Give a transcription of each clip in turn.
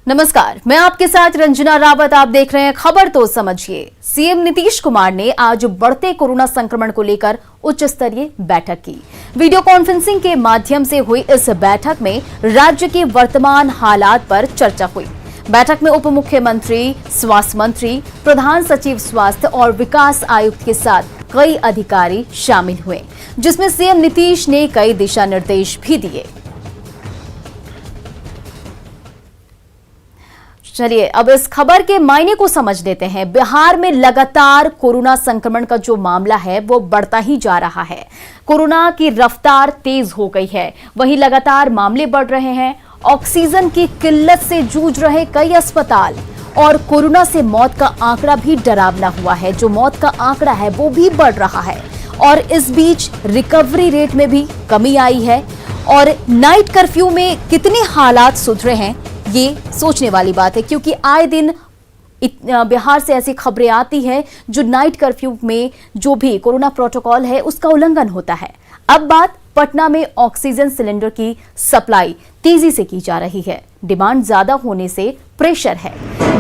नमस्कार, मैं आपके साथ रंजना रावत। आप देख रहे हैं खबर तो समझिए। सीएम नीतीश कुमार ने आज बढ़ते कोरोना संक्रमण को लेकर उच्च स्तरीय बैठक की। वीडियो कॉन्फ्रेंसिंग के माध्यम से हुई इस बैठक में राज्य के वर्तमान हालात पर चर्चा हुई। बैठक में उप मुख्यमंत्री, स्वास्थ्य मंत्री, प्रधान सचिव स्वास्थ्य और विकास आयुक्त के साथ कई अधिकारी शामिल हुए, जिसमें सीएम नीतीश ने कई दिशा निर्देश भी दिए। चलिए अब इस खबर के मायने को समझ लेते हैं। बिहार में लगातार कोरोना संक्रमण का जो मामला है वो बढ़ता ही जा रहा है। कोरोना की रफ्तार तेज हो गई है, वहीं लगातार मामले बढ़ रहे हैं। ऑक्सीजन की किल्लत से जूझ रहे कई अस्पताल और कोरोना से मौत का आंकड़ा भी डरावना हुआ है। जो मौत का आंकड़ा है वो भी बढ़ रहा है और इस बीच रिकवरी रेट में भी कमी आई है। और नाइट कर्फ्यू में कितने हालात सुधरे हैं ये सोचने वाली बात है, क्योंकि आए दिन बिहार से ऐसी खबरें आती हैं जो नाइट कर्फ्यू में जो भी कोरोना प्रोटोकॉल है उसका उल्लंघन होता है। अब बात पटना में ऑक्सीजन सिलेंडर की सप्लाई तेजी से की जा रही है। डिमांड ज्यादा होने से प्रेशर है,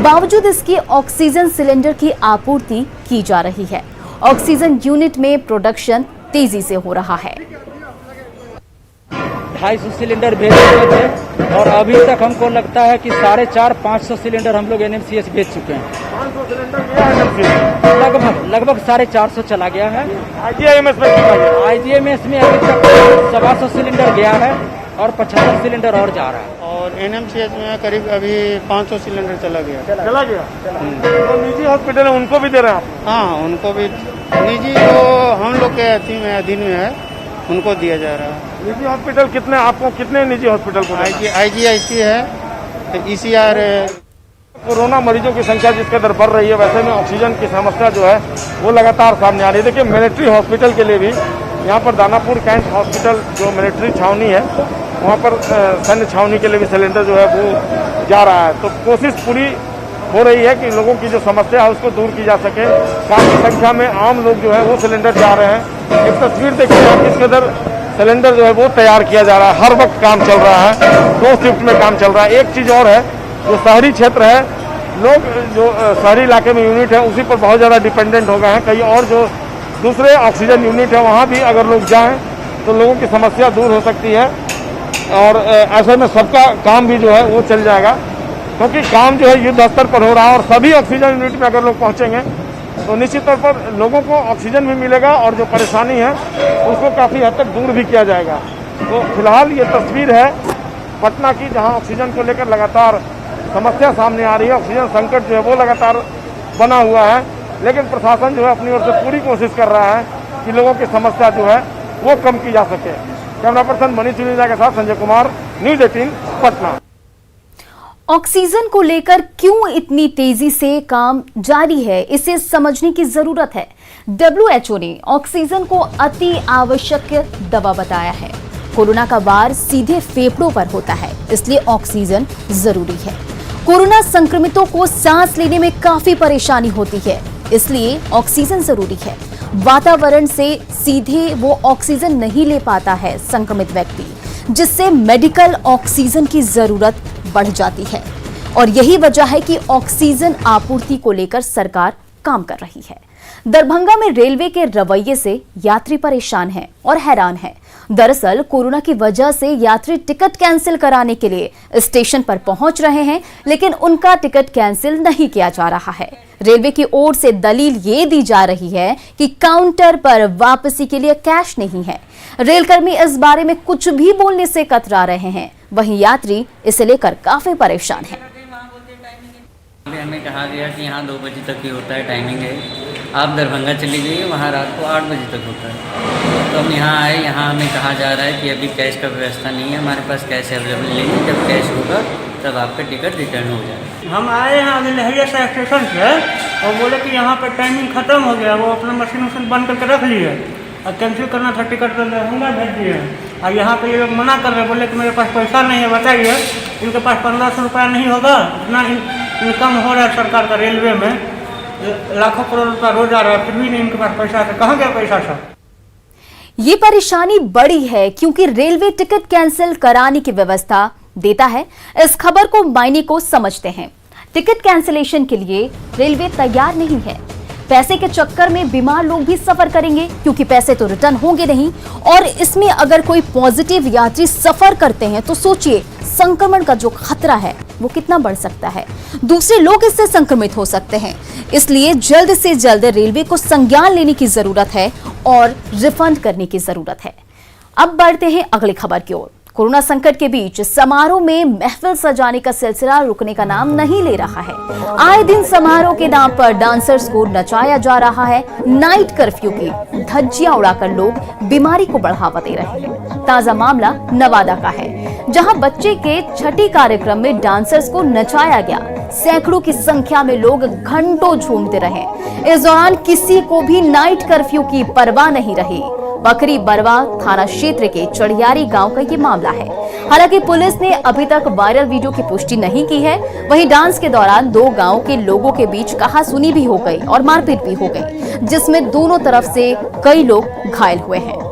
बावजूद इसके ऑक्सीजन सिलेंडर की आपूर्ति की जा रही है। ऑक्सीजन यूनिट में प्रोडक्शन तेजी से हो रहा है। 250 सिलेंडर भेजे हुए थे और अभी तक हमको लगता है कि 450-500 सिलेंडर हम लोग एनएमसीएच भेज चुके हैं। 500 सिलेंडर गया है, लगभग 450 चला गया है। आईजीएमएस में अभी तक 125 सिलेंडर गया है और 75 सिलेंडर और जा रहा है। और एनएमसीएच में करीब अभी 500 सिलेंडर चला गया। तो निजी हॉस्पिटल है उनको भी दे रहे हैं आप? हाँ, उनको भी। निजी जो हम लोग के अधीन में है उनको दिया जा रहा है। निजी हॉस्पिटल कितने, आपको कितने निजी हॉस्पिटल को? आईजीआईसी है, ईसीआर है। कोरोना मरीजों की संख्या जिस कदर बढ़ रही है, वैसे में ऑक्सीजन की समस्या जो है वो लगातार सामने आ रही है। देखिए, मिलिट्री हॉस्पिटल के लिए भी यहाँ पर दानापुर कैंट हॉस्पिटल जो मिलिट्री छावनी है वहाँ पर सैन्य छावनी के लिए भी सिलेंडर जो है वो जा रहा है। तो कोशिश पूरी हो रही है कि लोगों की जो समस्या है उसको दूर की जा सके। काफी संख्या में आम लोग जो है वो सिलेंडर जा रहे हैं। एक तस्वीर देखिए आप, किस कदर सिलेंडर जो है वो तैयार किया जा रहा है। हर वक्त काम चल रहा है, 2 शिफ्ट में काम चल रहा है। एक चीज और है, जो शहरी क्षेत्र है, लोग जो शहरी इलाके में यूनिट है उसी पर बहुत ज़्यादा डिपेंडेंट हो गए हैं। कहीं और जो दूसरे ऑक्सीजन यूनिट है वहाँ भी अगर लोग जाएँ तो लोगों की समस्या दूर हो सकती है और ऐसे में सबका काम भी जो है वो चल जाएगा, क्योंकि काम जो है युद्ध स्तर पर हो रहा है। और सभी ऑक्सीजन यूनिट में अगर लोग पहुँचेंगे तो निश्चित तौर पर लोगों को ऑक्सीजन भी मिलेगा और जो परेशानी है उसको काफ़ी हद तक दूर भी किया जाएगा। तो फिलहाल ये तस्वीर है पटना की, जहां ऑक्सीजन को लेकर लगातार समस्या सामने आ रही है। ऑक्सीजन संकट जो है वो लगातार बना हुआ है, लेकिन प्रशासन जो है अपनी ओर से पूरी कोशिश कर रहा है कि लोगों की समस्या जो है वो कम की जा सके। कैमरा पर्सन मनीष चुनीजा के साथ संजय कुमार, न्यूज 18 पटना। ऑक्सीजन को लेकर क्यों इतनी तेजी से काम जारी है, इसे समझने की जरूरत है। WHO ने ऑक्सीजन को अति आवश्यक दवा बताया है। कोरोना का वार सीधे फेफड़ों पर होता है, इसलिए ऑक्सीजन जरूरी है। कोरोना संक्रमितों को सांस लेने में काफी परेशानी होती है, इसलिए ऑक्सीजन जरूरी है। वातावरण से सीधे वो ऑक्सीजन नहीं ले पाता है संक्रमित व्यक्ति, जिससे मेडिकल ऑक्सीजन की जरूरत बढ़ जाती है। और यही वजह है कि ऑक्सीजन आपूर्ति को लेकर सरकार काम कर रही है। दरभंगा में रेलवे के रवैये से यात्री परेशान हैं और हैरान हैं। दरअसल कोरोना की वजह से यात्री टिकट कैंसिल कराने के लिए स्टेशन पर पहुंच रहे हैं, लेकिन उनका टिकट कैंसिल नहीं किया जा रहा है। रेलवे की ओर से दलील ये दी जा रही है कि काउंटर पर वापसी के लिए कैश नहीं है। रेलकर्मी इस बारे में कुछ भी बोलने से कतरा रहे हैं, वहीं यात्री इसे लेकर काफी परेशान हैं। हमें कहा गया कि यहाँ 2 बजे तक ही होता है, टाइमिंग है। आप दरभंगा चली गई, वहाँ रात को 8 बजे तक होता है। तो हम यहाँ आए, यहाँ हमें कहा जा रहा है कि अभी कैश का व्यवस्था नहीं है, हमारे पास कैश अवेलेबल नहीं है। जब कैश होगा तब आपका टिकट रिटर्न हो जाएगा। हम आए हैं अभी लहरिया स्टेशन से और बोले कि यहाँ पर टाइमिंग खत्म हो गया, वो अपना मशीन बंद करके रख लिए और कैंसिल करना था टिकट तो लहंगा भेज दिए। और यहाँ पे ये लोग मना कर रहे, बोले कि मेरे पास पैसा नहीं है, बताइए। इनके पास 1500 रुपया नहीं होगा, इतना इनकम हो रहा है सरकार का रेलवे में, लाखों करोड़ रुपया रोज आ रहा है, फिर भी नहीं इनके पास पैसा है। कहाँ गया पैसा सब? ये परेशानी बड़ी है क्योंकि रेलवे टिकट कैंसिल कराने की व्यवस्था देता है। इस खबर को मायने को समझते हैं। टिकट कैंसिलेशन के लिए रेलवे तैयार नहीं है। पैसे के चक्कर में बीमार लोग भी सफर करेंगे क्योंकि पैसे तो रिटर्न होंगे नहीं। और इसमें अगर कोई पॉजिटिव यात्री सफर करते हैं तो सोचिए संक्रमण का जो खतरा है वो कितना बढ़ सकता है। दूसरे लोग इससे संक्रमित हो सकते हैं। इसलिए जल्द से जल्द रेलवे को संज्ञान लेने की जरूरत है और रिफंड करने की जरूरत है। अब बढ़ते हैं अगली खबर की ओर। कोरोना संकट के बीच समारोह में महफिल सजाने का सिलसिला रुकने का नाम नहीं ले रहा है। आए दिन समारोह के नाम पर डांसर्स को नचाया जा रहा है। नाइट कर्फ्यू की धज्जियां उड़ाकर लोग बीमारी को बढ़ावा दे रहे हैं। ताजा मामला नवादा का है, जहां बच्चे के छठी कार्यक्रम में डांसर्स को नचाया गया। सैकड़ों की संख्या में लोग घंटों झूमते रहे। इस दौरान किसी को भी नाइट कर्फ्यू की परवाह नहीं रही। बकरी बरवा थाना क्षेत्र के चढ़ियारी गांव का ये मामला है। हालांकि पुलिस ने अभी तक वायरल वीडियो की पुष्टि नहीं की है। वहीं डांस के दौरान दो गांव के लोगों के बीच कहासुनी भी हो गई और मारपीट भी हो गई, जिसमें दोनों तरफ से कई लोग घायल हुए हैं।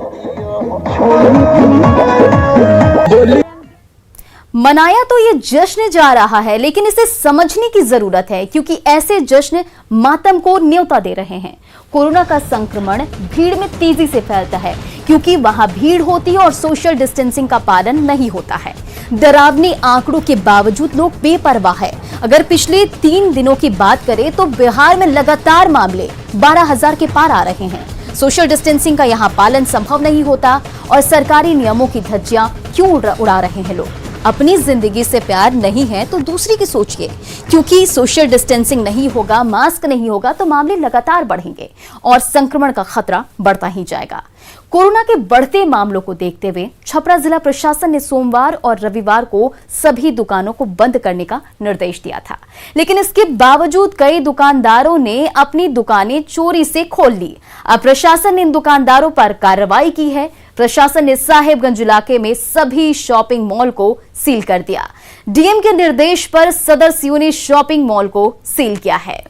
मनाया तो ये जश्न जा रहा है, लेकिन इसे समझने की जरूरत है क्योंकि ऐसे जश्न मातम को न्योता दे रहे हैं। कोरोना का संक्रमण भीड़ में तेजी से फैलता है क्योंकि वहां भीड़ होती है और सोशल डिस्टेंसिंग का पालन नहीं होता है। डरावने आंकड़ों के बावजूद लोग बेपरवाह है। अगर पिछले 3 दिनों की बात करें तो बिहार में लगातार मामले 12,000 के पार आ रहे हैं। सोशल डिस्टेंसिंग का यहाँ पालन संभव नहीं होता और सरकारी नियमों की धज्जियां क्यों उड़ा रहे हैं लोग। अपनी जिंदगी से प्यार नहीं है तो दूसरी की सोचिए, क्योंकि सोशल डिस्टेंसिंग नहीं होगा, मास्क नहीं होगा तो मामले लगातार बढ़ेंगे और संक्रमण का खतरा बढ़ता ही जाएगा। कोरोना के बढ़ते मामलों को देखते हुए छपरा जिला प्रशासन ने सोमवार और रविवार को सभी दुकानों को बंद करने का निर्देश दिया था, लेकिन इसके बावजूद कई दुकानदारों ने अपनी दुकानें चोरी से खोल ली। अब प्रशासन ने इन दुकानदारों पर कार्रवाई की है। प्रशासन ने साहेबगंज इलाके में सभी शॉपिंग मॉल को सील कर दिया। डीएम के निर्देश पर सदस्यों ने शॉपिंग मॉल को सील किया है।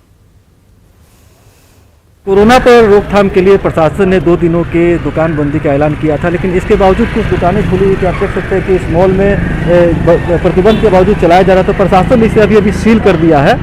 कोरोना पर रोकथाम के लिए प्रशासन ने 2 दिनों के दुकान बंदी का ऐलान किया था, लेकिन इसके बावजूद कुछ दुकानें खुली हुई थी। आप देख सकते हैं कि इस मॉल में प्रतिबंध के बावजूद चलाया जा रहा था। प्रशासन ने इसे अभी सील कर दिया है।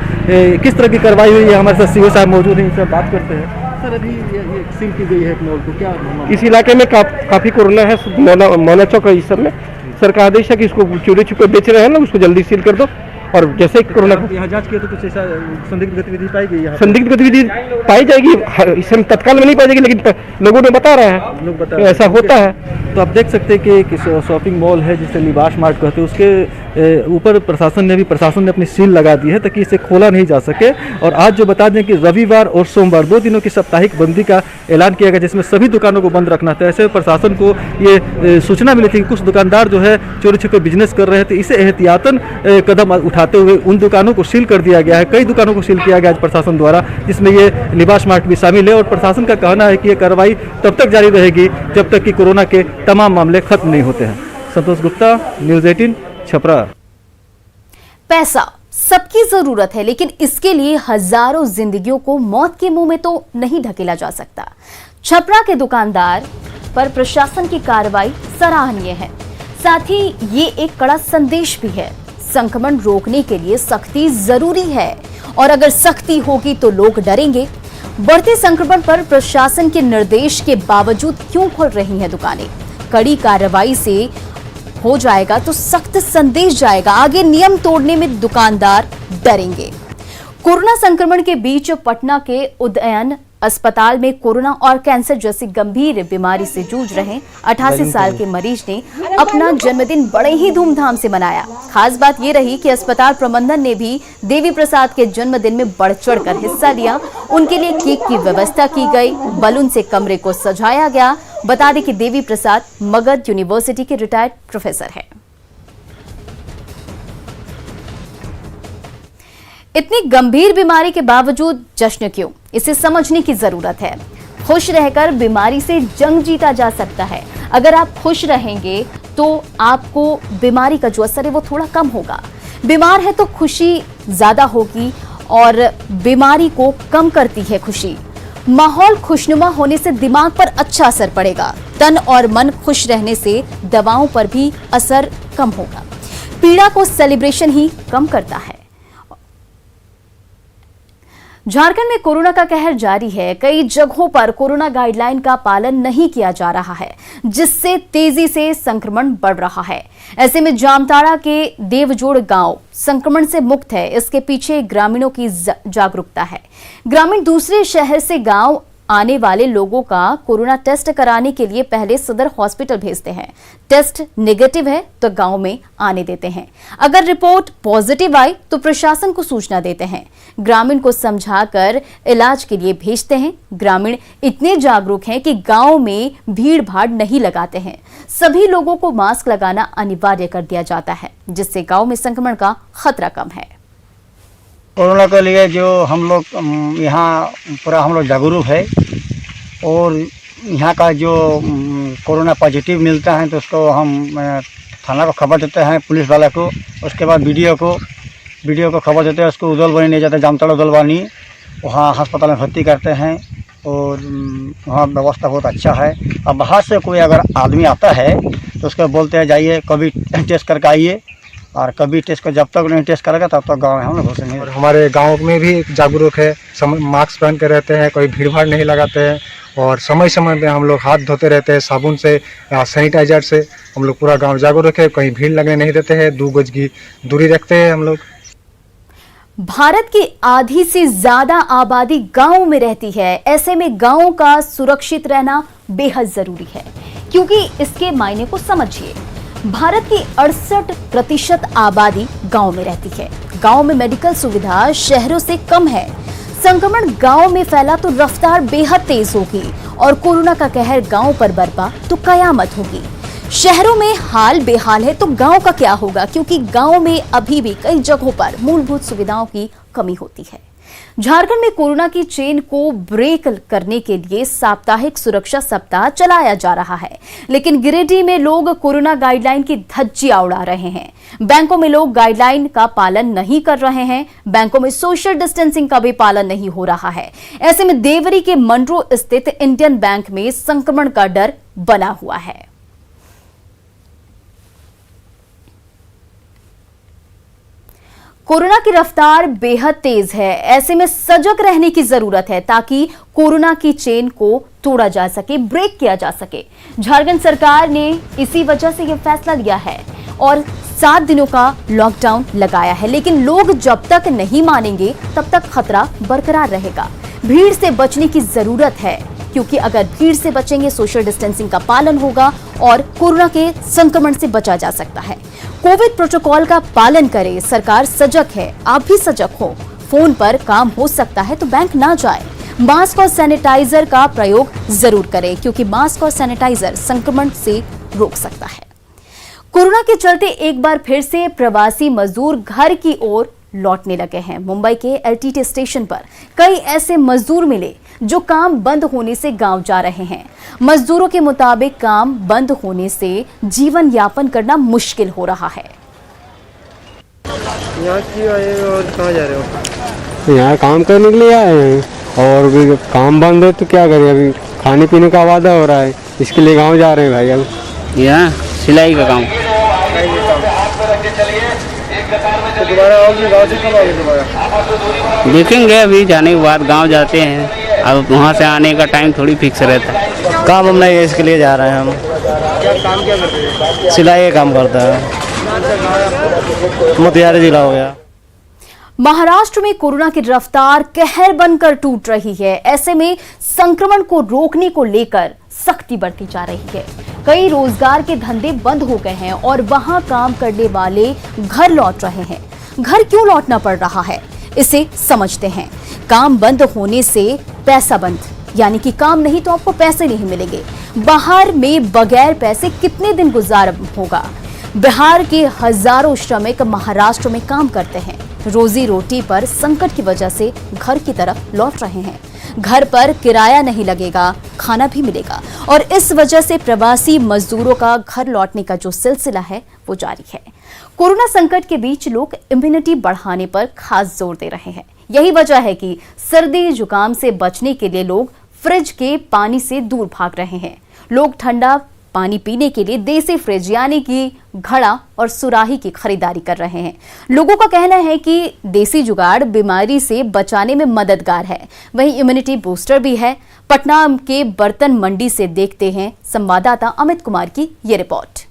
किस तरह की कार्रवाई हुई है, हमारे साथ सीओ साहब मौजूद हैं, इनसे बात करते हैं। सर, अभी ये सील की गई है मॉल को, क्या इस इलाके में काफ़ी कोरोना है। मौना चौक है, इस सब में सरकार आदेश है कि इसको चोरी छुपे बेच रहे हैं ना, उसको जल्दी सील कर दो। और जैसे ही कोरोना यहाँ जांच किया तो कुछ ऐसा संदिग्ध गतिविधि पाई गई है? संदिग्ध गतिविधि पाई जाएगी, इसे तत्काल में नहीं पाई जाएगी, लेकिन लोगों ने बता रहे हैं, लोग बता ऐसा होता है। तो आप देख सकते हैं कि शॉपिंग मॉल है जिसे लिबास मार्ट कहते हैं, उसके ऊपर प्रशासन ने अपनी सील लगा दी है ताकि इसे खोला नहीं जा सके। और आज जो बता दें कि रविवार और सोमवार 2 दिनों की साप्ताहिक बंदी का ऐलान किया गया, जिसमें सभी दुकानों को बंद रखना था। ऐसे प्रशासन को ये सूचना मिली थी कि कुछ दुकानदार जो है चोरी छुपे बिजनेस कर रहे थे। इसे एहतियातन कदम उठाते हुए उन दुकानों को सील कर दिया गया है। कई दुकानों को सील किया गया आज प्रशासन द्वारा, जिसमें ये लिबास मार्ट भी शामिल है। और प्रशासन का कहना है कि ये कार्रवाई तब तक जारी रहेगी जब तक कि कोरोना के तमाम मामले खत्म नहीं होते हैं। संतोष गुप्ता, न्यूज़ 18, छपरा। पैसा सबकी जरूरत है, लेकिन इसके लिए हजारों जिंदगियों को मौत के मुंह में तो नहीं ढकेला जा सकता। छपरा के दुकानदार पर प्रशासन की कार्रवाई सराहनीय है, साथ ही ये एक कड़ा संदेश भी है। संक्रमण रोकने के लिए सख्ती जरूरी है और अगर सख्ती होगी तो लोग डरेंगे। बढ़ते संक्रमण पर प्रशासन के निर्देश के बावजूद क्यों खोल रही हैं दुकानें? कड़ी कार्रवाई से हो जाएगा तो सख्त संदेश जाएगा। आगे नियम तोड़ने में दुकानदार डरेंगे। कोरोना संक्रमण के बीच पटना के उदयन अस्पताल में कोरोना और कैंसर जैसी गंभीर बीमारी से जूझ रहे 88 साल के मरीज ने अपना जन्मदिन बड़े ही धूमधाम से मनाया। खास बात ये रही कि अस्पताल प्रबंधन ने भी देवी प्रसाद के जन्मदिन में बढ़ चढ़कर हिस्सा लिया। उनके लिए केक की व्यवस्था की गई, बलून से कमरे को सजाया गया। बता दें कि देवी प्रसाद मगध यूनिवर्सिटी के रिटायर्ड प्रोफेसर है। इतनी गंभीर बीमारी के बावजूद जश्न क्यों? इसे समझने की जरूरत है। खुश रहकर बीमारी से जंग जीता जा सकता है। अगर आप खुश रहेंगे तो आपको बीमारी का जो असर है वो थोड़ा कम होगा। बीमार है तो खुशी ज्यादा होगी और बीमारी को कम करती है खुशी। माहौल खुशनुमा होने से दिमाग पर अच्छा असर पड़ेगा। तन और मन खुश रहने से दवाओं पर भी असर कम होगा। पीड़ा को सेलिब्रेशन ही कम करता है। झारखंड में कोरोना का कहर जारी है। कई जगहों पर कोरोना गाइडलाइन का पालन नहीं किया जा रहा है, जिससे तेजी से संक्रमण बढ़ रहा है। ऐसे में जामताड़ा के देवजोड़ गांव संक्रमण से मुक्त है। इसके पीछे ग्रामीणों की जागरूकता है। ग्रामीण दूसरे शहर से गांव आने वाले लोगों का कोरोना टेस्ट कराने के लिए पहले सदर हॉस्पिटल भेजते हैं। टेस्ट नेगेटिव है तो गांव में आने देते हैं। अगर रिपोर्ट पॉजिटिव आई तो प्रशासन को सूचना देते हैं। ग्रामीण को समझाकर इलाज के लिए भेजते हैं। ग्रामीण इतने जागरूक हैं कि गांव में भीड़ भाड़ नहीं लगाते हैं। सभी लोगों को मास्क लगाना अनिवार्य कर दिया जाता है, जिससे गांव में संक्रमण का खतरा कम है। कोरोना के लिए जो हम लोग यहाँ पूरा हम लोग जागरूक है, और यहाँ का जो कोरोना पॉजिटिव मिलता है तो उसको हम थाना को खबर देते हैं, पुलिस वाला को। उसके बाद वीडियो को खबर देते हैं। उसको उदलवानी ले जाते हैं, जामताड़ा उदलवानी, वहाँ अस्पताल में भर्ती करते हैं। और वहाँ व्यवस्था बहुत अच्छा है। अब बाहर से कोई अगर आदमी आता है तो उसको बोलते हैं जाइए कभी टेस्ट करके आइए, और कभी टेस्ट को जब तक नहीं टेस्ट करेगा तब तक गाँव में हम लोग घुसेंगे। और हमारे गांव में भी जागरूक है, मास्क पहन के रहते हैं, कोई भीड़ भाड़ नहीं लगाते हैं, और समय समय पे हम लोग हाथ धोते रहते हैं साबुन से या सैनिटाइजर से। हम लोग पूरा गांव जागरूक है, कहीं भीड़ लगने नहीं देते हैं, 2 गज की दूरी रखते हैं हम लोग। भारत की आधी से ज्यादा आबादी गांव में रहती है। ऐसे में गांव का सुरक्षित रहना बेहद जरूरी है, क्योंकि इसके मायने को समझिए। भारत की 68% आबादी गांव में रहती है। गांव में मेडिकल सुविधा शहरों से कम है। संक्रमण गांव में फैला तो रफ्तार बेहद तेज होगी, और कोरोना का कहर गांव पर बरपा तो कयामत होगी। शहरों में हाल बेहाल है तो गांव का क्या होगा, क्योंकि गांव में अभी भी कई जगहों पर मूलभूत सुविधाओं की कमी होती है। झारखंड में कोरोना की चेन को ब्रेक करने के लिए साप्ताहिक सुरक्षा सप्ताह चलाया जा रहा है, लेकिन गिरिडीह में लोग कोरोना गाइडलाइन की धज्जियां उड़ा रहे हैं। बैंकों में लोग गाइडलाइन का पालन नहीं कर रहे हैं। बैंकों में सोशल डिस्टेंसिंग का भी पालन नहीं हो रहा है। ऐसे में देवरी के मंडरो स्थित इंडियन बैंक में संक्रमण का डर बना हुआ है। कोरोना की रफ्तार बेहद तेज है। ऐसे में सजग रहने की जरूरत है, ताकि कोरोना की चेन को तोड़ा जा सके, ब्रेक किया जा सके। झारखंड सरकार ने इसी वजह से यह फैसला लिया है और 7 दिनों का लॉकडाउन लगाया है। लेकिन लोग जब तक नहीं मानेंगे तब तक खतरा बरकरार रहेगा। भीड़ से बचने की जरूरत है, क्योंकि अगर भीड़ से बचेंगे, सोशल डिस्टेंसिंग का पालन होगा और कोरोना के संक्रमण से बचा जा सकता है। कोविड प्रोटोकॉल का पालन करें। सरकार सजग है, आप भी सजग हो। फोन पर काम हो सकता है तो बैंक ना जाए। मास्क और सैनिटाइजर का प्रयोग जरूर करें, क्योंकि मास्क और सैनिटाइजर संक्रमण से रोक सकता है। कोरोना के चलते एक बार फिर से प्रवासी मजदूर घर की ओर लौटने लगे हैं। मुंबई के एलटीटी स्टेशन पर कई ऐसे मजदूर मिले जो काम बंद होने से गांव जा रहे हैं। मजदूरों के मुताबिक काम बंद होने से जीवन यापन करना मुश्किल हो रहा है। यहाँ क्यों आए और कहाँ जा रहे हो? यहाँ काम करने के लिए आए हैं, और भी काम बंद है तो क्या करें। अभी खाने पीने का वादा हो रहा है, इसके लिए गाँव जा रहे हैं भाई। अब यहाँ सिलाई का काम। तो दोबारा आओगे? गाँव से कब आओगे दोबारा? देखेंगे, अभी जाने के बाद गांव जाते हैं। अब वहाँ से आने का टाइम थोड़ी फिक्स रहता है। काम हम नहीं है, इसके लिए जा रहे हैं हम। काम क्या करते हैं? सिलाई का काम करता है। मोतिहारी जिला हो गया। महाराष्ट्र में कोरोना की रफ्तार कहर बनकर टूट रही है। ऐसे में संक्रमण को रोकने को लेकर सख्ती बरती जा रही है। कई रोजगार के धंधे बंद हो गए हैं और वहां काम करने वाले घर लौट रहे हैं। घर क्यों लौटना पड़ रहा है, इसे समझते हैं। काम बंद होने से पैसा बंद, यानी कि काम नहीं तो आपको पैसे नहीं मिलेंगे। बाहर में बगैर पैसे कितने दिन गुजारा होगा। बिहार के हजारों श्रमिक महाराष्ट्र में काम करते हैं। रोजी रोटी पर संकट की वजह से घर की तरफ लौट रहे हैं। घर पर किराया नहीं लगेगा, खाना भी मिलेगा, और इस वजह से प्रवासी मजदूरों का घर लौटने का जो सिलसिला है वो जारी है। कोरोना संकट के बीच लोग इम्यूनिटी बढ़ाने पर खास जोर दे रहे हैं। यही वजह है कि सर्दी जुकाम से बचने के लिए लोग फ्रिज के पानी से दूर भाग रहे हैं। लोग ठंडा पानी पीने के लिए देसी फ्रिज यानी कि घड़ा और सुराही की खरीदारी कर रहे हैं। लोगों का कहना है कि देसी जुगाड़ बीमारी से बचाने में मददगार है, वहीं इम्यूनिटी बूस्टर भी है। पटना के बर्तन मंडी से देखते हैं संवाददाता अमित कुमार की ये रिपोर्ट।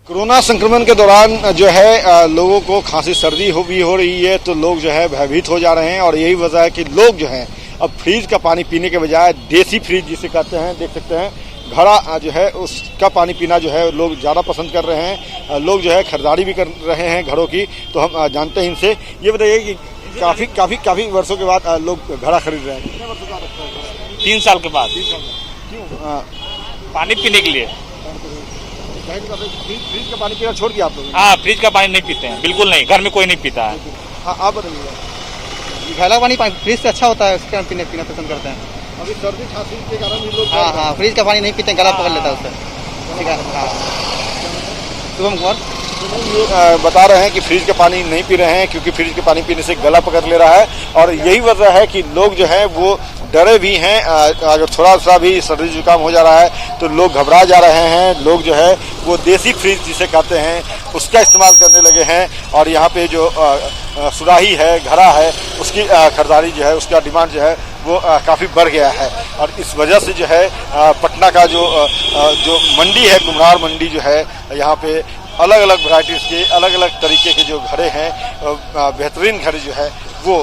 कोरोना संक्रमण के दौरान जो है लोगों को खांसी सर्दी हो रही है, तो लोग जो है भयभीत हो जा रहे हैं और यही वजह है कि लोग जो है अब फ्रिज का पानी पीने के बजाय देसी फ्रिज जिसे कहते हैं, देख सकते हैं घड़ा जो है उसका पानी पीना जो है लोग ज़्यादा पसंद कर रहे हैं। लोग जो है खरीदारी भी कर रहे हैं घड़ों की। तो हम जानते हैं इनसे, ये बताइए कि काफ़ी वर्षों के बाद लोग घड़ा खरीद रहे हैं। कितने वर्षों का रखते हैं? 3 साल के बाद। 3 साल क्यों? पानी पीने के लिए। फ्रिज का पानी पीना छोड़ दिया आप लोग? हाँ, फ्रिज का पानी नहीं पीते हैं, बिल्कुल नहीं, घर में कोई नहीं पीता है। हाँ, आप बताइए। घड़ा पानी फ्रिज से अच्छा होता है, उसका पीना पसंद करते हैं। अभी सर्दी खांसी के कारण भी लोग हाँ, फ्रिज का पानी नहीं पीते, गला पकड़ लेता है उससे। शुभम कुमार ये बता रहे हैं कि फ्रिज का पानी नहीं पी रहे हैं क्योंकि फ्रिज के पानी पीने से गला पकड़ ले रहा है, और यही वजह है कि लोग जो है वो डरे भी हैं। अगर थोड़ा सा भी सर्दी जुकाम हो जा रहा है तो लोग घबरा जा रहे हैं। लोग जो है वो देसी फ्रिज जिसे कहते हैं उसका इस्तेमाल करने लगे हैं, और यहाँ पे जो सुराही है, घड़ा है, उसकी खरीदारी जो है, उसका डिमांड जो है वो काफ़ी बढ़ गया है। और इस वजह से जो है पटना का जो मंडी है, कुम्हार मंडी जो है, यहाँ पे अलग अलग वैरायटीज़ के अलग अलग तरीके के जो घड़े हैं, बेहतरीन घड़े जो है वो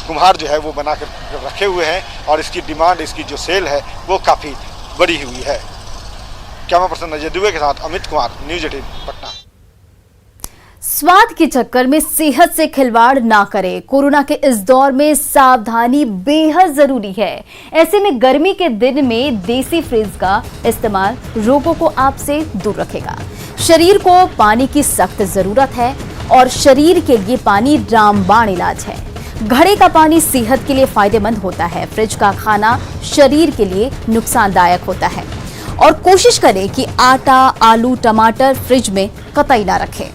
कुम्हार जो है वो बना कर रखे हुए हैं, और इसकी डिमांड, इसकी जो सेल है वो काफ़ी बढ़ी हुई है। कैमरा पर्सन अजय दुबे के साथ अमित कुमार, न्यूज़ 18 पटना। स्वाद के चक्कर में सेहत से खिलवाड़ ना करें। कोरोना के इस दौर में सावधानी बेहद जरूरी है। ऐसे में गर्मी के दिन में देसी फ्रिज का इस्तेमाल रोगों को आपसे दूर रखेगा। शरीर को पानी की सख्त जरूरत है और शरीर के लिए पानी रामबाण इलाज है। घड़े का पानी सेहत के लिए फायदेमंद होता है। फ्रिज का खाना शरीर के लिए नुकसानदायक होता है, और कोशिश करें कि आटा, आलू, टमाटर फ्रिज में कतई ना रखें।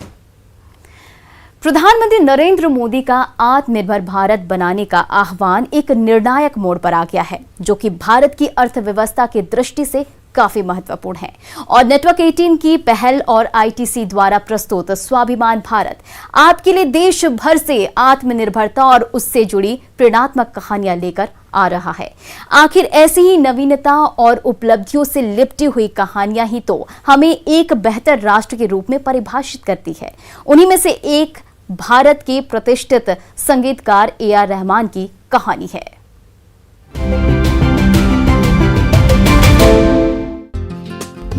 प्रधानमंत्री नरेंद्र मोदी का आत्मनिर्भर भारत बनाने का आह्वान एक निर्णायक मोड़ पर आ गया है, जो कि भारत की अर्थव्यवस्था की दृष्टि से काफी महत्वपूर्ण है। और नेटवर्क 18 की पहल और आईटीसी द्वारा प्रस्तुत स्वाभिमान भारत आपके लिए देश भर से आत्मनिर्भरता और उससे जुड़ी प्रेरणात्मक कहानियां लेकर आ रहा है। आखिर ऐसी ही नवीनता और उपलब्धियों से लिपटी हुई कहानियां ही तो हमें एक बेहतर राष्ट्र के रूप में परिभाषित करती है। उन्हीं में से एक भारत के प्रतिष्ठित संगीतकार AR रहमान की कहानी है।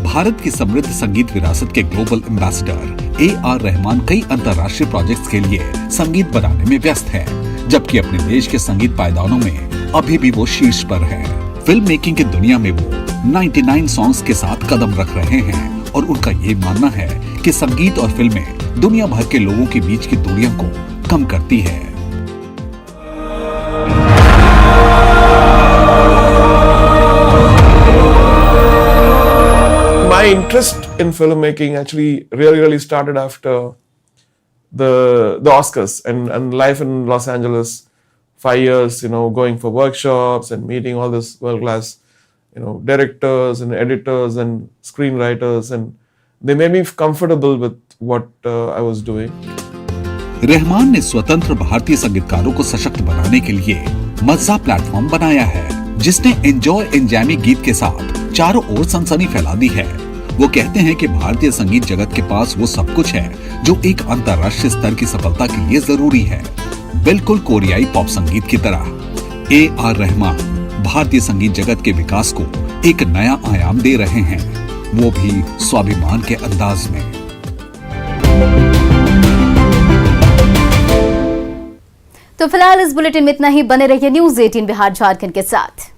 भारत की समृद्ध संगीत विरासत के ग्लोबल एम्बेसडर AR रहमान कई अंतर्राष्ट्रीय प्रोजेक्ट्स के लिए संगीत बनाने में व्यस्त है, जबकि अपने देश के संगीत पायदानों में अभी भी वो शीर्ष पर है। फिल्म मेकिंग की दुनिया में वो 99 सॉन्ग्स के साथ कदम रख रहे हैं, और उनका ये मानना है कि संगीत और फिल्में दुनिया भर के लोगों के बीच की दूरियों को कम करती है। My interest in filmmaking actually really started after the Oscars and life in Los Angeles. 5 years, going for workshops and meeting all this world-class, directors and editors and screenwriters, and they made me comfortable with what I was doing. Rahman ने स्वतंत्र भारतीय संगीतकारों को सशक्त बनाने के लिए मज़ा platform बनाया है, जिसने एंजॉय एंजैमी गीत के साथ चारों ओर सनसनी फैला दी है। वो कहते हैं कि भारतीय संगीत जगत के पास वो सब कुछ है जो एक अंतर्राष्ट्रीय स्तर की सफलता के लिए जरूरी है, बिल्कुल कोरियाई पॉप संगीत की तरह। AR रहमान भारतीय संगीत जगत के विकास को एक नया आयाम दे रहे हैं, वो भी स्वाभिमान के अंदाज में। तो फिलहाल इस बुलेटिन में इतना ही। बने रहिए न्यूज़ 18 बिहार झारखंड के साथ।